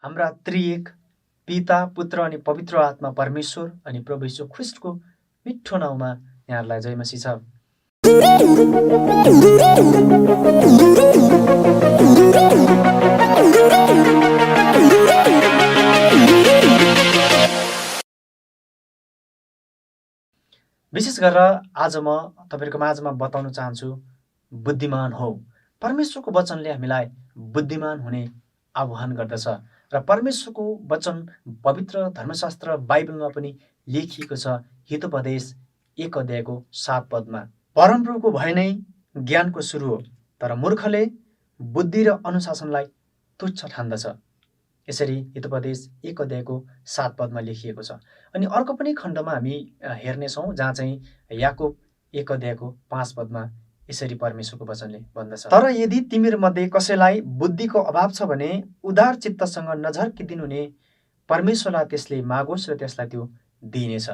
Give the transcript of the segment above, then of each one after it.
हाम्रा त्रिएक पिता, पुत्र अनि पवित्र आत्मा परमेश्वर अनि प्रभु यीशु ख्रीष्टको मिठो नाउँमा यहाँहरूलाई जय मसीह छ। विशेष गरेर आज म तपाईहरुको माझमा बताउन चाहन्छु, बुद्धिमान हो। परमेश्वरको वचनले हामीलाई बुद्धिमान हुने आह्वान गर्दछ र परमेश्वरको वचन पवित्र धर्मशास्त्र बाइबलमा पनि लेखिएको छ। हितोपदेश 1 अध्यायको 7 पदमा, परमप्रभुको भय नै ज्ञानको सुरु हो, तर मूर्खले बुद्धि र अनुशासनलाई तुच्छ ठान्दछ। यसरी हितोपदेश 1 अध्यायको 7 पदमा लेखिएको छ। अनि अर्को पनि खण्डमा हामी हेर्नेछौँ, जहाँ चाहिँ याकुब 1 अध्यायको 5 पदमा यसरी परमेश्वरको वचनले भन्दछ, तर यदि तिमीहरूमध्ये कसैलाई बुद्धिको अभाव छ भने उदार चित्तसँग नझर्किदिनुहुने परमेश्वरलाई त्यसले मागोस् र त्यसलाई त्यो दिइनेछ।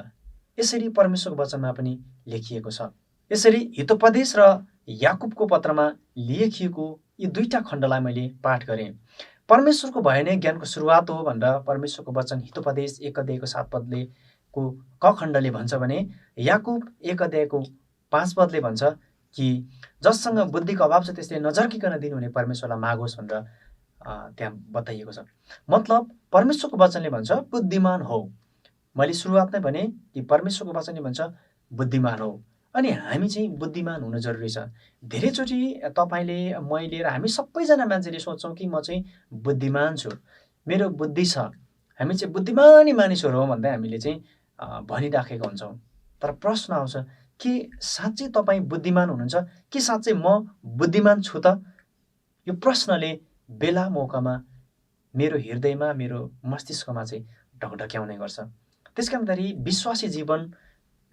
यसरी परमेश्वरको वचनमा पनि लेखिएको छ। यसरी हितोपदेश र याकुबको पत्रमा लेखिएको यी दुईटा खण्डलाई मैले पाठ गरेँ। परमेश्वरको भय नै ज्ञानको सुरुवात हो भनेर परमेश्वरको वचन हितोपदेश 1 अध्यायको 7 पदले क खण्डले भन्छ भने याकुब 1 अध्यायको 5 पदले भन्छ कि जससँग बुद्धिको अभाव छ त्यसले नझर्किकन दिनुहुने परमेश्वरलाई मागोस् भनेर त्यहाँ बताइएको छ। मतलब परमेश्वरको वचनले भन्छ बुद्धिमान हो। मैले सुरुवात नै भने कि परमेश्वरको वचनले भन्छ बुद्धिमान हो। अनि हामी चाहिँ बुद्धिमान हुन जरुरी छ। धेरैचोटि तपाईले, मैले र हामी सबैजना मान्छेले सोच्छौँ कि म चाहिँ बुद्धिमान छु, मेरो बुद्धि छ, हामी चाहिँ बुद्धिमानी मानिसहरू हौँ भन्दै हामीले चाहिँ भनिराखेका हुन्छौँ। तर प्रश्न आउँछ कि साँच्चै तपाईँ बुद्धिमान हुनुहुन्छ कि साँच्चै म बुद्धिमान छु त? यो प्रश्नले बेला मौकामा मेरो हृदयमा, मेरो मस्तिष्कमा चाहिँ ढकढक्याउने गर्छ। त्यसकारणखेरि विश्वासी जीवन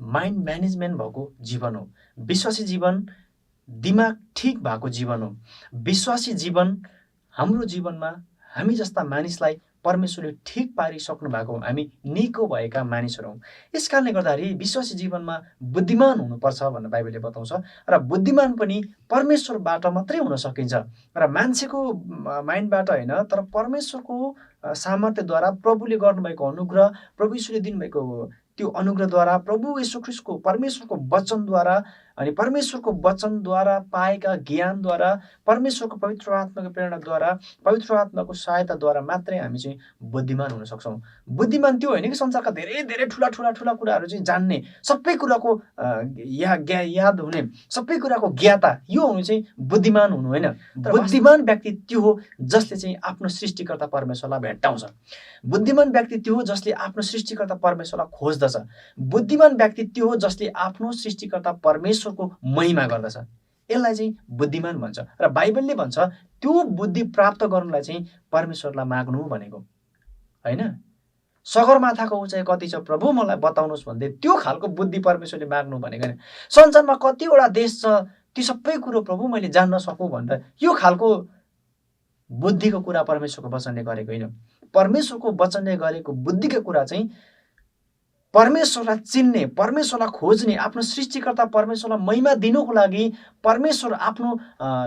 माइन्ड म्यानेजमेन्ट भएको जीवन हो। विश्वासी जीवन दिमाग ठीक भएको जीवन हो। विश्वासी जीवन हाम्रो जीवनमा हामी जस्ता मानिसलाई परमेश्वरले ठीक पारिसक्नु भएको, हामी निको भएका मानिसहरू हौँ। यस कारणले गर्दाखेरि विश्वासी जीवनमा बुद्धिमान हुनुपर्छ भनेर बाइबलले बताउँछ र बुद्धिमान पनि परमेश्वरबाट मात्रै हुन सकिन्छ र मान्छेको माइन्डबाट होइन, तर परमेश्वरको सामर्थ्यद्वारा, प्रभुले गर्नुभएको अनुग्रह, प्रभु यीशुले दिनुभएको त्यो अनुग्रहद्वारा, प्रभु यीशु ख्रीष्टको परमेश्वरको वचनद्वारा अनि परमेश्वरको वचनद्वारा पाएका ज्ञानद्वारा, परमेश्वरको पवित्र आत्माको प्रेरणाद्वारा, पवित्र आत्माको सहायताद्वारा मात्रै हामी चाहिँ बुद्धिमान हुन सक्छौँ। बुद्धिमान त्यो होइन कि संसारका धेरै धेरै ठुला कुराहरू चाहिँ जान्ने, सबै कुराको याद हुने, सबै कुराको ज्ञाता, यो हुनु चाहिँ बुद्धिमान हुनु होइन। बुद्धिमान व्यक्ति त्यो हो जसले चाहिँ आफ्नो सृष्टिकर्ता परमेश्वरलाई भेट्टाउँछ। बुद्धिमान व्यक्ति त्यो हो जसले आफ्नो सृष्टिकर्ता परमेश्वरलाई खोज्दछ। बुद्धिमान व्यक्ति त्यो हो जसले आफ्नो सृष्टिकर्ता परमेश्वरको महिमा गर्दछ। यसलाई चाहिँ बुद्धिमान भन्छ र बाइबलले भन्छ त्यो बुद्धि प्राप्त गर्नलाई चाहिँ परमेश्वरलाई माग्नु भनेको होइन। सगरमाथाको उचाइ कति छ प्रभु मलाई बताउनुहोस् भन्दै त्यो खालको बुद्धि परमेश्वरले माग्नु भनेको होइन। संसारमा कतिवटा देश छ ती सबै कुरो प्रभु मैले जान्न सकूँ भनेर यो खालको बुद्धिको कुरा परमेश्वरको वचनले गरेको होइन। परमेश्वरको वचनले गरेको बुद्धिको कुरा चाहिँ परमेश्वरलाई चिन्ने, परमेश्वरलाई खोज्ने, आफ्नो सृष्टिकर्ता परमेश्वरलाई महिमा दिनुको लागि परमेश्वर आफ्नो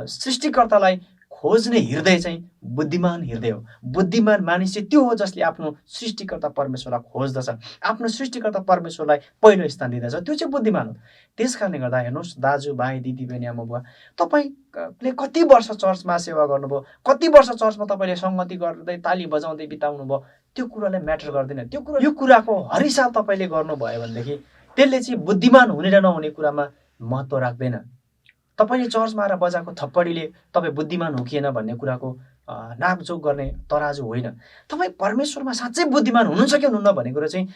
सृष्टिकर्तालाई खोज्ने हृदय चाहिँ बुद्धिमान हृदय हो। बुद्धिमान मानिस चाहिँ त्यो हो जसले आफ्नो सृष्टिकर्ता परमेश्वरलाई खोज्दछ, आफ्नो सृष्टिकर्ता परमेश्वरलाई पहिलो स्थान दिँदछ, त्यो चाहिँ बुद्धिमान हो। त्यस कारणले गर्दा हेर्नुहोस् दाजुभाइ, दिदीबहिनी, आमा बुवा, तपाईँले कति वर्ष चर्चमा सेवा गर्नुभयो, कति वर्ष चर्चमा तपाईँले सङ्गति गर्दै ताली बजाउँदै बिताउनु भयो, त्यो कुरालाई म्याटर गर्दैन। यो कुराको हरिसाल तपाईँले गर्नुभयो भनेदेखि त्यसले चाहिँ बुद्धिमान हुने र नहुने कुरामा महत्त्व राख्दैन। तपाईँले चर्चमा आएर बजाएको थप्पडीले तपाईँ बुद्धिमान हो कि होइन भन्ने कुराको नापजोक गर्ने तराजु होइन। तपाईँ परमेश्वरमा साँच्चै बुद्धिमान हुनुहुन्छ कि हुनुहुन्न भन्ने कुरा चाहिँ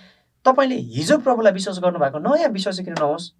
तपाईँले हिजो प्रभुलाई विश्वास गर्नुभएको नयाँ विश्वासी किन नहोस्,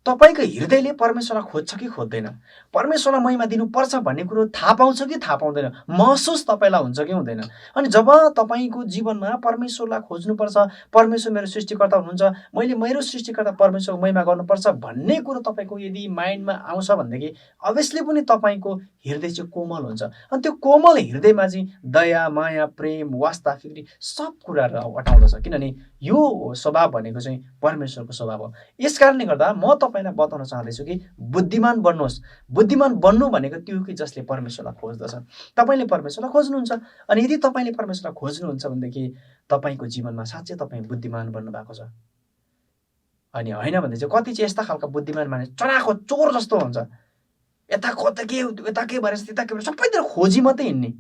तपाईँको हृदयले परमेश्वरलाई खोज्छ कि खोज्दैन, परमेश्वरलाई महिमा दिनुपर्छ भन्ने कुरो थाहा पाउँछ कि थाहा पाउँदैन, महसुस तपाईँलाई हुन्छ कि हुँदैन। अनि जब तपाईँको जीवनमा परमेश्वरलाई खोज्नुपर्छ, परमेश्वर मेरो सृष्टिकर्ता हुनुहुन्छ, मैले मेरो सृष्टिकर्ता परमेश्वरको महिमा गर्नुपर्छ भन्ने कुरो तपाईँको यदि माइन्डमा आउँछ भनेदेखि अभियसली पनि तपाईँको हृदय चाहिँ कोमल हुन्छ। अनि त्यो कोमल हृदयमा चाहिँ दया, माया, प्रेम, वास्ता, फिक्री सब कुराहरू अटाउँदछ। किनभने यो स्वभाव भनेको चाहिँ परमेश्वरको स्वभाव हो। यस कारणले गर्दा म तपाईँलाई बताउन चाहँदैछु कि बुद्धिमान बन्नुहोस्। बुद्धिमान बन्नु भनेको त्यो कि जसले परमेश्वरलाई खोज्दछ। तपाईँले परमेश्वरलाई खोज्नुहुन्छ, अनि यदि तपाईँले परमेश्वरलाई खोज्नुहुन्छ भनेदेखि तपाईँको जीवनमा साँच्चै तपाईँ बुद्धिमान बन्नु भएको छ। अनि होइन भने चाहिँ कति चाहिँ यस्ता खालका बुद्धिमान मानिस चराको चोर जस्तो हुन्छ, यता के भएर त्यता के भएर सबैतिर खोजी मात्रै हिँड्ने।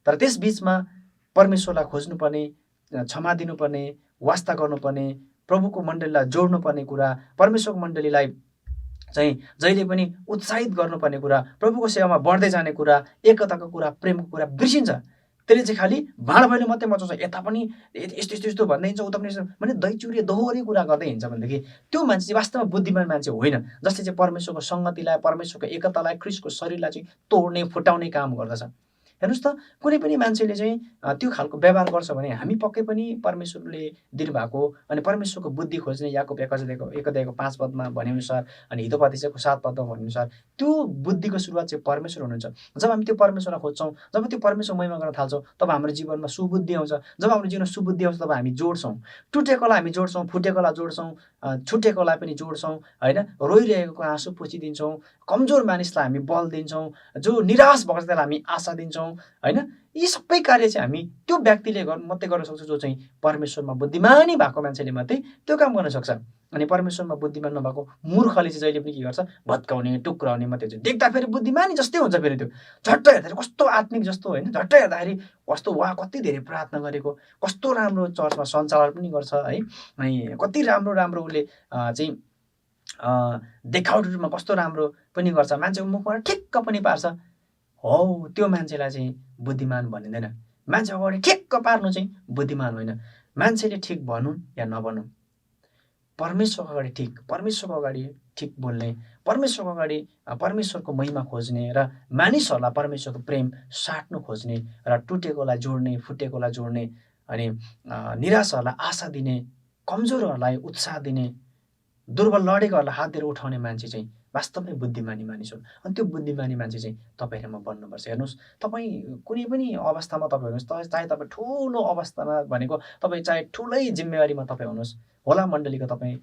तर त्यस बिचमा परमेश्वरलाई खोज्नुपर्ने, क्षमा दिनुपर्ने, वास्ता गर्नुपर्ने, प्रभुको मण्डलीलाई जोड्नुपर्ने कुरा, परमेश्वरको मण्डलीलाई चाहिँ जहिले पनि उत्साहित गर्नुपर्ने कुरा, प्रभुको सेवामा बढ्दै जाने कुरा, एकताको कुरा, प्रेमको कुरा बिर्सिन्छ। त्यसले चाहिँ खालि भाँडभैलो मात्रै मचाउँछ, यता पनि यस्तो यस्तो भन्दै हिँड्छ, उता पनि भने दैचुरे दोहोरी कुरा गर्दै हिँड्छ भनेदेखि त्यो मान्छे चाहिँ वास्तवमा बुद्धिमान मान्छे होइन, जसले चाहिँ परमेश्वरको सङ्गतिलाई, परमेश्वरको एकतालाई, ख्रिस्टको शरीरलाई चाहिँ तोड्ने, फुटाउने काम गर्दछ। हेर्नुहोस् त, कुनै पनि मान्छेले चाहिँ त्यो खालको व्यवहार गर्छ भने हामी पक्कै पनि परमेश्वरले दिनुभएको अनि परमेश्वरको बुद्धि खोज्ने याकोब 1:5 पदमा भनेअनुसार अनि हितोपदेशको 7 पदमा भनेअनुसार त्यो बुद्धिको सुरुवात चाहिँ परमेश्वर हुनुहुन्छ। जब हामी त्यो परमेश्वरलाई खोज्छौँ, जब त्यो परमेश्वर महिमा गर्न थाल्छौँ, तब हाम्रो जीवनमा सुबुद्धि आउँछ। जब हाम्रो जीवनमा सुबुद्धि आउँछ तब हामी जोड्छौँ, टुटेकोलाई हामी जोड्छौँ, फुटेकोलाई जोड्छौँ, छुटेकोलाई पनि जोड्छौँ, होइन, रोइरहेको आँसु पुछिदिन्छौँ, कमजोर मानिसलाई हामी बल दिन्छौँ, जो निराश भएको छ त्यसलाई हामी आशा दिन्छौँ, होइन। यी सबै कार्य चाहिँ हामी त्यो व्यक्तिले मात्रै गर्न सक्छ जो चाहिँ परमेश्वरमा बुद्धिमानी भएको मान्छेले मात्रै त्यो काम गर्न सक्छ। अनि परमेश्वरमा बुद्धिमान नभएको मूर्खले चाहिँ जहिले पनि के गर्छ, भत्काउने, टुक्राउने मात्रै हुन्छ। देख्दा फेरि बुद्धिमानी जस्तै हुन्छ, फेरि त्यो झट्ट हेर्दाखेरि कस्तो आत्मिक जस्तो, होइन, झट्ट हेर्दाखेरि कस्तो वा कति धेरै प्रार्थना गरेको, कस्तो राम्रो चर्चमा सञ्चालन पनि गर्छ, है, अनि कति राम्रो राम्रो उसले चाहिँ देखावटी रूपमा कस्तो राम्रो पनि गर्छ, मान्छेको मुखमा ठिक्क पनि पार्छ। हौ त्यो मान्छेलाई चाहिँ बुद्धिमान भनिँदैन। मान्छे अगाडि ठिक्क पार्नु चाहिँ बुद्धिमान होइन। मान्छेले ठिक भनुन् या नभनुन्, परमेश्वरको अगाडि ठिक बोल्ने, परमेश्वरको अगाडि परमेश्वरको महिमा खोज्ने र मानिसहरूलाई परमेश्वरको प्रेम साट्नु खोज्ने र टुटेकोलाई जोड्ने, फुटेकोलाई जोड्ने, अनि निराशहरूलाई आशा दिने, कमजोरहरूलाई उत्साह दिने, दुर्बल लडेकोहरूलाई हात दिएर उठाउने मान्छे चाहिँ वास्तवमै बुद्धिमानी मानिस हुन्। अनि त्यो बुद्धिमानी मान्छे चाहिँ तपाईँहरूमा बन्नुपर्छ। हेर्नुहोस्, तपाईँ कुनै पनि अवस्थामा तपाईँ हुनुहोस्, चाहे तपाईँ ठुलो अवस्थामा भनेको तपाईँ चाहे ठुलै जिम्मेवारीमा तपाईँ हुनुहोस् होला, मण्डलीको तपाईँ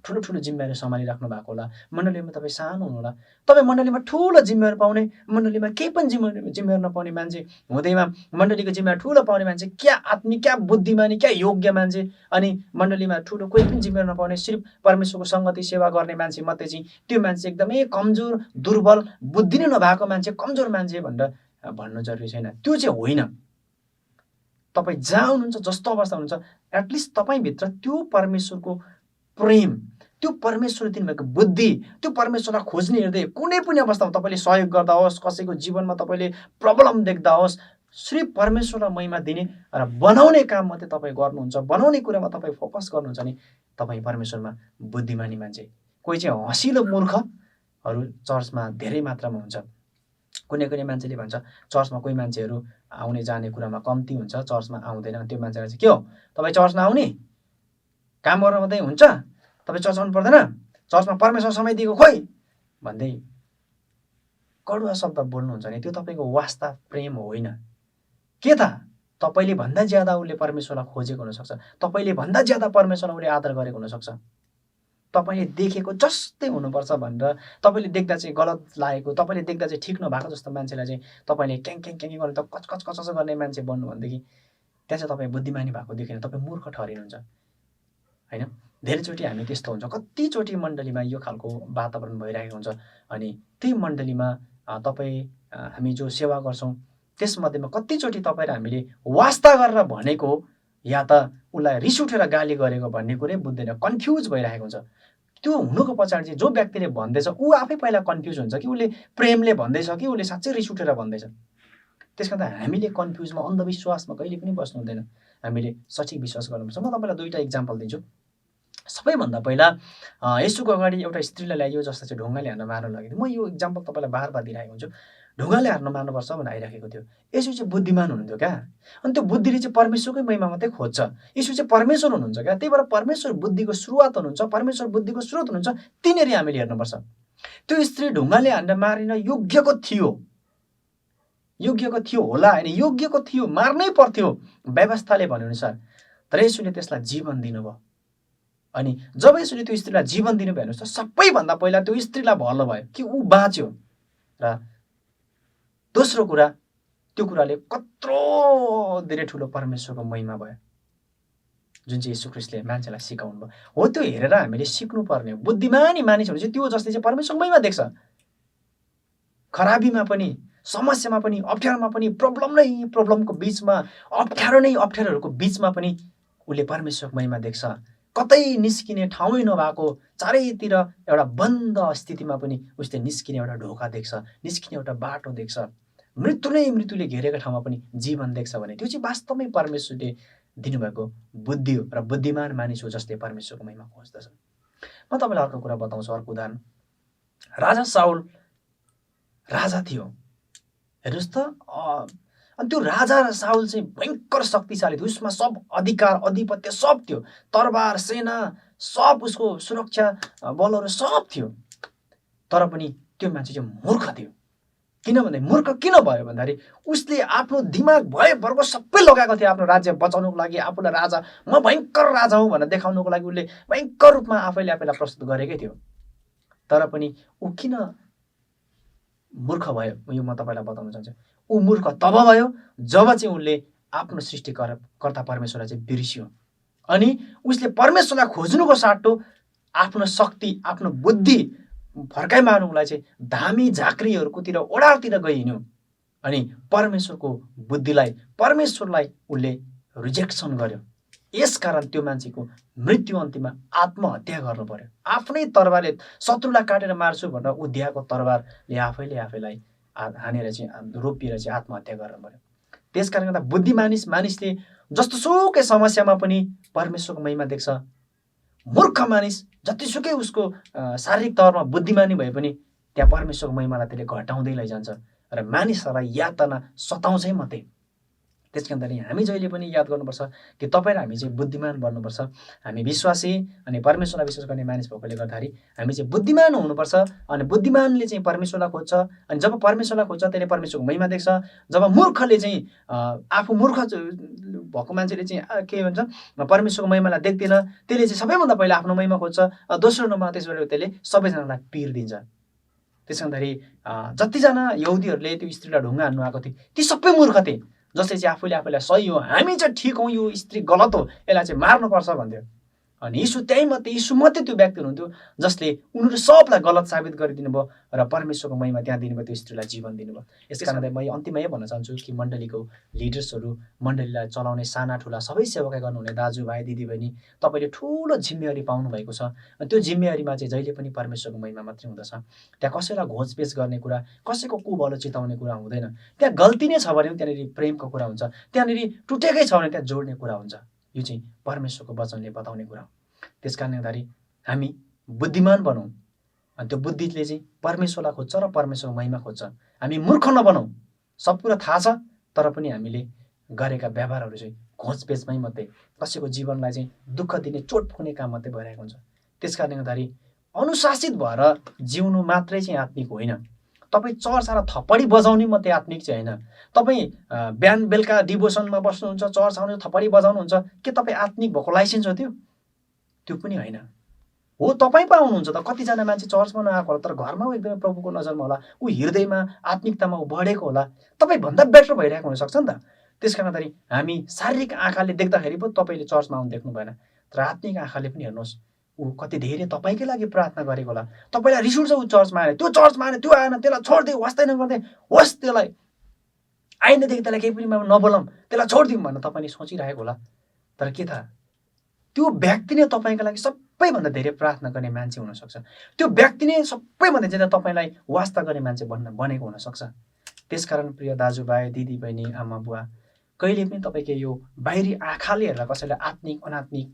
ठुलो जिम्मेवारी सम्हालिराख्नु भएको होला, मण्डलीमा तपाईँ सानो हुनुहोला, तपाईँ मण्डलीमा ठुलो जिम्मेवारी पाउने, मण्डलीमा केही पनि जिम्मेवारी नपाउने मान्छे हुँदैमा मण्डलीको जिम्मेवारी ठुलो पाउने मान्छे क्या आत्मिक, क्या बुद्धिमानी, क्या योग्य मान्छे, अनि मण्डलीमा ठुलो कोही पनि जिम्मेवारी नपाउने सिर्फ परमेश्वरको सङ्गति सेवा गर्ने मान्छे मात्रै चाहिँ त्यो मान्छे एकदमै कमजोर, दुर्बल, बुद्धि नै नभएको मान्छे, कमजोर मान्छे भनेर भन्नु जरुरी छैन। त्यो चाहिँ होइन। तपाईँ जहाँ हुनुहुन्छ, जस्तो अवस्था हुनुहुन्छ, एटलिस्ट तपाईँभित्र त्यो परमेश्वरको प्रेम, त्यो परमेश्वर दिनुभएको बुद्धि, त्यो परमेश्वरलाई खोज्ने हृदय कुनै पनि अवस्थामा तपाईँले सहयोग गर्दा होस्, कसैको जीवनमा तपाईँले प्रब्लम देख्दा होस्, सिर्फ परमेश्वरलाई महिमा दिने र बनाउने काम मात्रै तपाईँ गर्नुहुन्छ, बनाउने कुरामा तपाईँ फोकस गर्नुहुन्छ भने तपाईँ परमेश्वरमा बुद्धिमानी मान्छे। कोही चाहिँ हँसिलो मूर्खहरू चर्चमा धेरै मात्रामा हुन्छ। कुनै मान्छेले भन्छ चर्चमा कोही मान्छेहरू आउने जाने कुरामा कम्ती हुन्छ, चर्चमा आउँदैन, त्यो मान्छेलाई चाहिँ के हो, तपाईँ चर्च नआउने, काम गर्न मात्रै हुन्छ, तपाईँ चर्च आउनु पर्दैन, चर्चमा परमेश्वर समय दिएको खोइ भन्दै कडुवा शब्द बोल्नुहुन्छ भने त्यो तपाईँको वास्ता प्रेम होइन। के त तपाईँले भन्दा ज्यादा उसले परमेश्वरलाई खोजेको हुनसक्छ, तपाईँले भन्दा ज्यादा परमेश्वरलाई उसले आदर गरेको हुनसक्छ। तपाईँले देखेको जस्तै हुनुपर्छ भनेर तपाईँले देख्दा चाहिँ गलत लागेको, तपाईँले देख्दा चाहिँ ठिक नभएको जस्तो मान्छेलाई चाहिँ तपाईँले क्याङ गर्ने, त कच गर्ने मान्छे बन्नु भनेदेखि त्यहाँ चाहिँ तपाईँ बुद्धिमानी भएको देखिन, तपाईँ मूर्ख ठहरिनुहुन्छ, होइन। धेरैचोटि हामी त्यस्तो हुन्छ, कतिचोटि मण्डलीमा यो खालको वातावरण भइरहेको हुन्छ, अनि त्यही मण्डलीमा हामी जो सेवा गर्छौँ त्यसमध्येमा कतिचोटि तपाईँलाई हामीले वास्ता गरेर भनेको या त उसलाई रिस उठेर गाली गरेको भन्ने कुरै बुझ्दैन, कन्फ्युज भइरहेको हुन्छ। त्यो हुनुको पछाडि चाहिँ जो व्यक्तिले भन्दैछ ऊ आफै पहिला कन्फ्युज हुन्छ कि उसले प्रेमले भन्दैछ कि उसले साँच्चै रिस उठेर भन्दैछ। त्यस कारण हामीले कन्फ्युजमा, अन्धविश्वासमा कहिले पनि बस्नु हुँदैन, हामीले सठिक विश्वास गर्नुपर्छ। म तपाईँलाई दुईवटा इक्जाम्पल दिन्छु। सबैभन्दा पहिला येशूको अगाडि एउटा स्त्रीलाई ल्याइयो जसलाई चाहिँ ढुङ्गाले हान्न मार्न लागेको थियो। म यो इक्जाम्पल तपाईँलाई बार दिइरहेको हुन्छु। ढुङ्गाले हान्न मार्नुपर्छ भनेर आइरहेको थियो। येशू चाहिँ बुद्धिमान हुनुहुन्थ्यो क्या, अनि त्यो बुद्धिले चाहिँ परमेश्वरकै महिमा मात्रै खोज्छ। येशू चाहिँ परमेश्वर हुनुहुन्छ क्या, त्यही भएर परमेश्वर बुद्धिको सुरुवात हुनुहुन्छ, परमेश्वर बुद्धिको स्रोत हुनुहुन्छ। तिनीहरू हामीले हेर्नुपर्छ। त्यो स्त्री ढुङ्गाले हान्न मारिन योग्यको थियो होला, होइन, योग्यको थियो, मार्नै पर्थ्यो व्यवस्थाले भनेअनुसार। तर यसुले त्यसलाई जीवन दिनुभयो। अनि जब यसुले त्यो स्त्रीलाई जीवन दिनुभयो हेर्नुहोस् त, सबैभन्दा पहिला त्यो स्त्रीलाई भलो भयो कि ऊ बाँच्यो। र दोस्रो कुरा, त्यो कुराले कत्रो धेरै ठुलो परमेश्वरको महिमा भयो जुन चाहिँ यीशु ख्रीष्टले मान्छेलाई सिकाउनु भयो। हो त्यो हेरेर हामीले सिक्नुपर्ने हो। बुद्धिमानी मानिसहरू चाहिँ त्यो जसले चाहिँ परमेश्वरको महिमा देख्छ। खराबीमा पनि, समस्यामा पनि, अप्ठ्यारोमा पनि, प्रब्लमको बिचमा, अप्ठ्यारोहरूको बिचमा पनि उसले परमेश्वरको महिमा देख्छ। कतै निस्किने ठाउँै नभएको चारैतिर एउटा बन्द स्थितिमा पनि उसले निस्किने एउटा ढोका देख्छ, निस्किने एउटा बाटो देख्छ। मृत्युले घेरेको ठाउँमा पनि जीवन देख्छ भने त्यो चाहिँ वास्तवमै परमेश्वरले दिनुभएको बुद्धि हो र बुद्धिमान मानिस हो जसले परमेश्वरको महिमा खोज्दछ। म तपाईँलाई अर्को कुरा बताउँछु, अर्को उदाहरण। राजा साउल राजा थियो, हेर्नुहोस् त। अनि त्यो राजा साउल चाहिँ भयङ्कर शक्तिशाली थियो। उसमा सब अधिकार, आधिपत्य सब थियो, तरबार, सेना सब, उसको सुरक्षा बलहरू सब थियो। तर पनि त्यो मान्छे चाहिँ मूर्ख थियो। किनभने मूर्ख किन भयो भन्दाखेरि उसले आफ्नो दिमाग भएभरको सबै लगाएको थियो आफ्नो राज्य बचाउनुको लागि, आफूलाई राजा, म भयङ्कर राजा हुँ भनेर देखाउनुको लागि उसले भयङ्कर रूपमा आफैले आफैलाई प्रस्तुत गरेकै थियो। तर पनि ऊ किन मूर्ख भयो, यो म तपाईँलाई बताउन चाहन्छु। ऊ मूर्ख तब भयो जब चाहिँ उसले आफ्नो सृष्टिकर्ता परमेश्वरलाई चाहिँ बिर्सियो। अनि उसले परमेश्वरलाई खोज्नुको साटो आफ्नो शक्ति, आफ्नो बुद्धि फर्काइ मार्नुलाई चाहिँ धामी झाँक्रीहरूकोतिर, ओडातिर गइहिँड्यो। अनि परमेश्वरको बुद्धिलाई, परमेश्वरलाई उसले रिजेक्सन गर्यो। यसकारण त्यो मान्छेको मृत्यु अन्तिममा आत्महत्या गर्नु पर्यो। आफ्नै तरबारले शत्रुलाई काटेर मार्छु भनेर उद्याएको तरबारले आफैलाई हानेर चाहिँ रोपिएर चाहिँ आत्महत्या गर्नु पर्यो। त्यसकारण गर्दा बुद्धि मानिसले जस्तोसुकै समस्यामा पनि परमेश्वरको महिमा देख्छ। मूर्ख मानिस जतिसुकै उसको शारीरिक तौरमा बुद्धिमानी भए पनि त्यहाँ परमेश्वरको महिमालाई त्यसले घटाउँदै लैजान्छ र मानिसहरूलाई यातना सताउँछै मात्रै। त्यस कारणले हामी जहिले पनि याद गर्नुपर्छ कि तपाईँ र हामी चाहिँ बुद्धिमान बन्नुपर्छ। हामी विश्वासी अनि परमेश्वरलाई विश्वास गर्ने मानिस भएकोले गर्दाखेरि हामी चाहिँ बुद्धिमान हुनुपर्छ। अनि बुद्धिमानले चाहिँ परमेश्वरलाई खोज्छ, अनि जब परमेश्वरलाई खोज्छ त्यसले परमेश्वरको महिमा देख्छ। जब मूर्खले चाहिँ आफू मूर्ख भएको मान्छेले चाहिँ के भन्छ, परमेश्वरको महिमालाई देख्दैन, त्यसले चाहिँ सबैभन्दा पहिला आफ्नो महिमा खोज्छ। दोस्रो नम्बरमा त्यसबाट त्यसले सबैजनालाई पिर दिन्छ। त्यस कारणखेरि जतिजना यहुदीहरूले त्यो स्त्रीलाई ढुङ्गा हान्नु आएको थियो ती सबै मूर्ख थिए, जसले चाहिँ आफैलाई सही हो, हामी चाहिँ ठिक हौँ, यो स्त्री गलत हो, यसलाई चाहिँ मार्नुपर्छ भन्थ्यो। अनि यीशु मात्रै त्यो व्यक्ति हुनुहुन्थ्यो जसले उनीहरू सबलाई गलत साबित गरिदिनु भयो र परमेश्वरको महिमा त्यहाँ दिनुभयो, त्यो स्त्रीलाई जीवन दिनुभयो। यस कारणले म अन्तिममा यही भन्न चाहन्छु कि मण्डलीको लिडर्सहरू, मण्डलीलाई चलाउने साना ठुला सबै सेवाकाई गर्नुहुने दाजुभाइ दिदीबहिनी, तपाईँले ठुलो जिम्मेवारी पाउनु भएको छ। अनि त्यो जिम्मेवारीमा चाहिँ जहिले पनि परमेश्वरको महिमा मात्रै हुँदछ। त्यहाँ कसैलाई घोचपेच गर्ने कुरा, कसैको कुभलो चिताउने कुरा हुँदैन। त्यहाँ गल्ती नै छ भने त्यहाँनिर प्रेमको कुरा हुन्छ, त्यहाँनिर टुटेकै छ भने त्यहाँ जोड्ने कुरा हुन्छ। यो चाहिँ परमेश्वरको वचनले बताउने कुरा हो। त्यस कारणले गर्दाखेरि हामी बुद्धिमान बनौँ, अनि त्यो बुद्धिले चाहिँ परमेश्वरलाई खोज्छ र परमेश्वरको महिमा खोज्छ। हामी मूर्ख नबनौँ, सब कुरा थाहा छ तर पनि हामीले गरेका व्यवहारहरू चाहिँ घोचपेचमै मात्रै, कसैको जीवनलाई चाहिँ दुःख दिने, चोट पुग्ने काम मात्रै भइरहेको हुन्छ। त्यस कारणले गर्दाखेरि अनुशासित भएर जिउनु मात्रै चाहिँ आत्मिक होइन। तपाईँ चर्च आएर थप्पडी बजाउने मात्रै आत्मिक चाहिँ होइन। तपाईँ बिहान बेलुका डिभोसनमा बस्नुहुन्छ, चर्च आउनु थप्पडी बजाउनुहुन्छ, के तपाईँ आत्मिक भएको लाइसेन्स हो त्यो पनि होइन हो। तपाईँ पो आउनुहुन्छ त, कतिजना मान्छे चर्चमा नआएको होला तर घरमा ऊ एकदमै प्रभुको नजरमा होला, ऊ हृदयमा आत्मिकतामा ऊ बढेको होला, तपाईँभन्दा बेटर भइरहेको हुनसक्छ नि त। त्यस कारण हामी शारीरिक आँखाले देख्दाखेरि पो तपाईँले चर्चमा आउनु देख्नु भएन, तर आत्मिक आँखाले पनि हेर्नुहोस् ऊ कति धेरै तपाईँकै लागि प्रार्थना गरेको होला। तपाईँलाई रिस उठ्छ ऊ चर्चमा आएर, त्यो चर्चमा आएन, त्यो आएन, त्यसलाई छोडिदिउँ, वास्तै नगर्दै होस्, त्यसलाई आइन्दादेखि त्यसलाई केही पनि नबोलाऊँ, त्यसलाई छोडिदिउँ भनेर तपाईँले सोचिरहेको होला। तर के थाहा, त्यो व्यक्ति नै तपाईँको लागि सबैभन्दा धेरै प्रार्थना गर्ने मान्छे हुनसक्छ। त्यो व्यक्ति नै सबैभन्दा ज्यादा तपाईँलाई वास्ता गर्ने मान्छे बनेको हुनसक्छ। त्यसकारण प्रिय दाजुभाइ, दिदीबहिनी, आमा बुवा, कहिले पनि तपाईँको यो बाहिरी आँखाले हेरेर कसैलाई आत्मिक अनात्मिक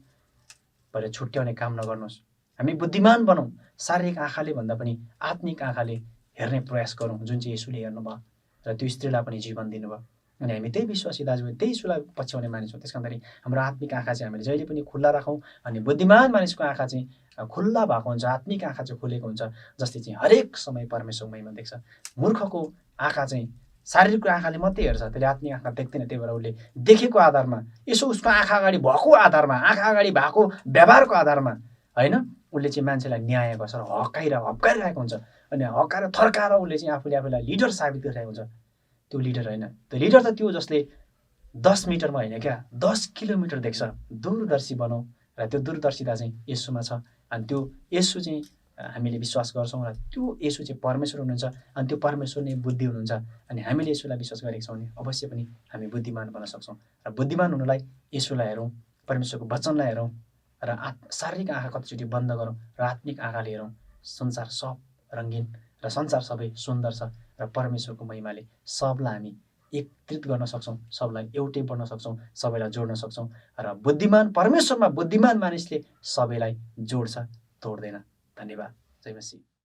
भएर छुट्याउने काम नगर्नुहोस्। हामी बुद्धिमान बनौँ, शारीरिक आँखाले भन्दा पनि आत्मिक आँखाले हेर्ने प्रयास गरौँ, जुन चाहिँ यीशुले हेर्नुभयो र त्यो स्त्रीलाई पनि जीवन दिनुभयो। अनि हामी त्यही विश्वासी दाजुभाइ, त्यही यीशुलाई पछ्याउने मानिस हौँ। त्यस कारणखेरि हाम्रो आत्मिक आँखा चाहिँ हामीले जहिले पनि खुल्ला राखौँ। अनि बुद्धिमान मानिसको आँखा चाहिँ खुल्ला भएको हुन्छ, आत्मिक आँखा चाहिँ खुलेको हुन्छ, जसले चाहिँ हरेक समय परमेश्वरको महिमा देख्छ। मूर्खको आँखा चाहिँ शारीरिक आँखाले मात्रै हेर्छ, त्यसले आत्मिक आँखा देख्दैन। त्यही भएर उसले देखेको आधारमा, यसो उसको आँखा अगाडि भएको आधारमा, आँखा अगाडि भएको व्यवहारको आधारमा होइन, उसले चाहिँ मान्छेलाई न्याय गर्छ र हप्काइरहेको हुन्छ। अनि हप्काएर थर्काएर उसले चाहिँ आफूलाई लिडर साबित गरिरहेको हुन्छ। त्यो लिडर होइन, त्यो लिडर त त्यो जसले 10 मिटरमा होइन क्या, 10 किलोमिटर देख्छ। दूरदर्शी बनाऊ र त्यो दूरदर्शिता चाहिँ येशूमा छ। अनि त्यो येशू चाहिँ हामीले विश्वास गर्छौँ र त्यो येशू चाहिँ परमेश्वर हुनुहुन्छ। अनि त्यो परमेश्वर नै बुद्धि हुनुहुन्छ। अनि हामीले येशूलाई विश्वास गरेका छौँ भने अवश्य पनि हामी बुद्धिमान बन्न सक्छौँ। र बुद्धिमान हुनुलाई येशूलाई हेरौँ, परमेश्वरको वचनलाई हेरौँ र शारीरिक आँखा कतिचोटि बन्द गरौँ र आत्मिक आँखाले हेरौँ। संसार सब रङ्गीन र संसार सबै सुन्दर छ र परमेश्वरको महिमाले सबलाई हामी एकत्रित गर्न सक्छौँ, सबलाई एउटै बन्न सक्छौँ, सबैलाई जोड्न सक्छौँ। र बुद्धिमान परमेश्वरमा बुद्धिमान मानिसले सबैलाई जोड्छ, तोड्दैन। धन्यवाद। जय मसीह।